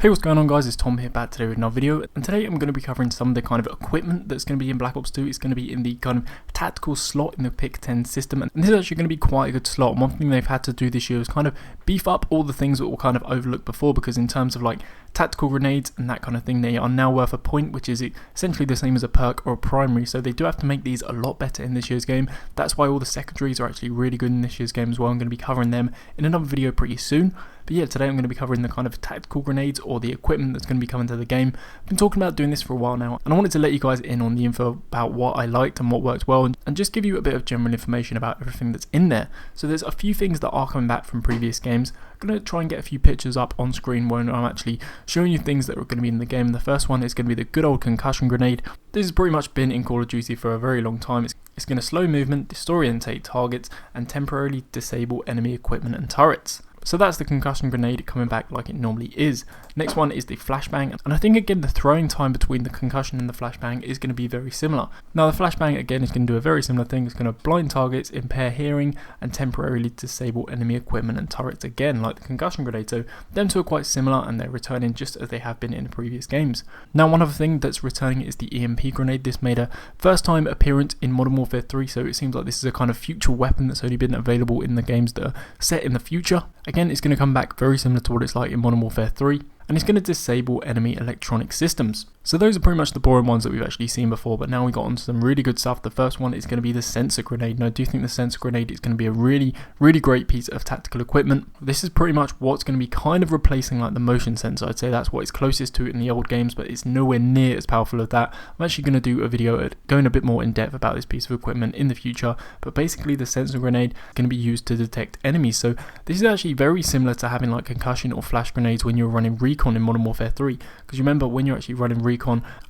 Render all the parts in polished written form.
Hey, what's going on guys, it's Tom here back today with another video, and today I'm going to be covering some of the kind of equipment that's going to be in Black Ops 2. It's going to be in the kind of tactical slot in the Pick 10 system, and this is actually going to be quite a good slot. And one thing they've had to do this year is kind of beef up all the things that were kind of overlooked before, because in terms of like tactical grenades and that kind of thing, they are now worth a point, which is essentially the same as a perk or a primary, so they do have to make these a lot better in this year's game. That's why all the secondaries are actually really good in this year's game as well. I'm going to be covering them in another video pretty soon. But yeah, today I'm going to be covering the kind of tactical grenades or the equipment that's going to be coming to the game. I've been talking about doing this for a while now, and I wanted to let you guys in on the info about what I liked and what worked well, and just give you a bit of general information about everything that's in there. So there's a few things that are coming back from previous games. I'm going to try and get a few pictures up on screen when I'm actually showing you things that are going to be in the game. The first one is going to be the good old concussion grenade. This has pretty much been in Call of Duty for a very long time. It's going to slow movement, disorientate targets, and temporarily disable enemy equipment and turrets. So that's the concussion grenade coming back like it normally is. Next one is the flashbang, and I think again the throwing time between the concussion and the flashbang is going to be very similar. Now the flashbang again is going to do a very similar thing. It's going to blind targets, impair hearing, and temporarily disable enemy equipment and turrets again like the concussion grenade. So them two are quite similar and they're returning just as they have been in the previous games. Now one other thing that's returning is the EMP grenade. This made a first time appearance in Modern Warfare 3, so it seems like this is a kind of future weapon that's only been available in the games that are set in the future. Again, it's going to come back very similar to what it's like in Modern Warfare 3, and it's going to disable enemy electronic systems. So those are pretty much the boring ones that we've actually seen before, but now we got onto some really good stuff. The first one is going to be the sensor grenade, and I do think the sensor grenade is going to be a really great piece of tactical equipment. This is pretty much what's going to be kind of replacing like the motion sensor. I'd say that's what it's closest to in the old games, but it's nowhere near as powerful as that. I'm actually going to do a video going a bit more in depth about this piece of equipment in the future, but basically the sensor grenade is going to be used to detect enemies. So this is actually very similar to having like concussion or flash grenades when you're running recon in Modern Warfare 3, because you remember when you're actually running recon,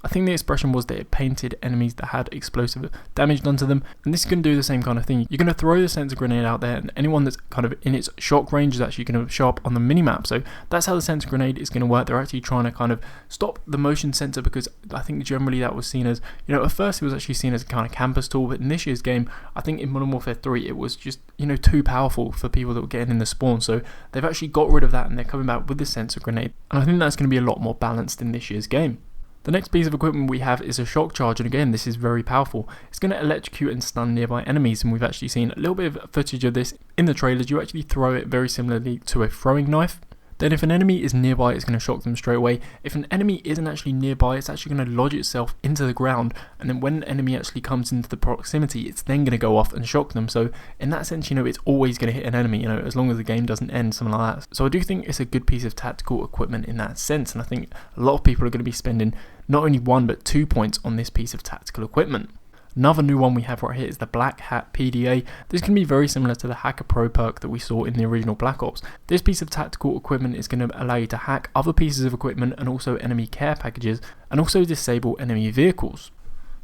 I think the expression was that it painted enemies that had explosive damage done to them, and this is going to do the same kind of thing. You're going to throw the sensor grenade out there, and anyone that's kind of in its shock range is actually going to show up on the minimap. So that's how the sensor grenade is going to work. They're actually trying to kind of stop the motion sensor, because I think generally that was seen as, at first it was actually seen as a kind of campus tool, but in this year's game, I think in Modern Warfare 3 it was just, too powerful for people that were getting in the spawn. So they've actually got rid of that, and they're coming back with the sensor grenade, and I think that's going to be a lot more balanced in this year's game. The next piece of equipment we have is a shock charge, and again this is very powerful. It's going to electrocute and stun nearby enemies, and we've actually seen a little bit of footage of this in the trailers. You actually throw it very similarly to a throwing knife. Then if an enemy is nearby, it's going to shock them straight away. If an enemy isn't actually nearby, it's actually going to lodge itself into the ground, and then when an enemy actually comes into the proximity, it's then going to go off and shock them. So in that sense, it's always going to hit an enemy, as long as the game doesn't end, something like that. So I do think it's a good piece of tactical equipment in that sense, and I think a lot of people are going to be spending not only 1 but 2 points on this piece of tactical equipment. Another new one we have right here is the Black Hat PDA. This can be very similar to the Hacker Pro perk that we saw in the original Black Ops. This piece of tactical equipment is going to allow you to hack other pieces of equipment and also enemy care packages, and also disable enemy vehicles.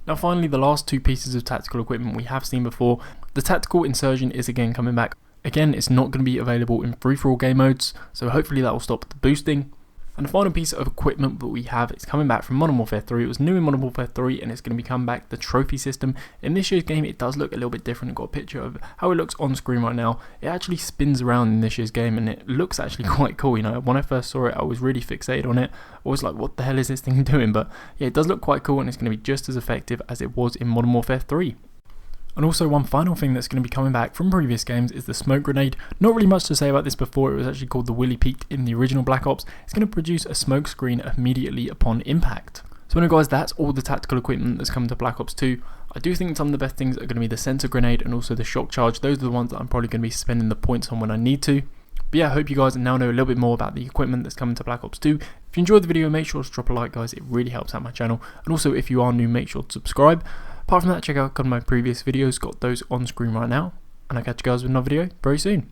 Now finally, the last 2 pieces of tactical equipment we have seen before. The Tactical Insurgent is again coming back. Again, it's not going to be available in free-for-all game modes, so hopefully that will stop the boosting. And the final piece of equipment that we have is coming back from Modern Warfare 3. It was new in Modern Warfare 3, and it's going to be coming back, the trophy system. In this year's game, it does look a little bit different. I've got a picture of how it looks on screen right now. It actually spins around in this year's game, and it looks actually quite cool. When I first saw it, I was really fixated on it. I was like, what the hell is this thing doing? But yeah, it does look quite cool, and it's going to be just as effective as it was in Modern Warfare 3. And also one final thing that's going to be coming back from previous games is the smoke grenade. Not really much to say about this before. It was actually called the Willy Peaked in the original Black Ops. It's going to produce a smoke screen immediately upon impact. So anyway guys, that's all the tactical equipment that's coming to Black Ops 2. I do think some of the best things are going to be the sensor grenade and also the shock charge. Those are the ones that I'm probably going to be spending the points on when I need to. But yeah, I hope you guys now know a little bit more about the equipment that's coming to Black Ops 2. If you enjoyed the video, make sure to drop a like guys. It really helps out my channel. And also if you are new, make sure to subscribe. Apart from that, check out my previous videos, got those on screen right now, and I'll catch you guys with another video very soon.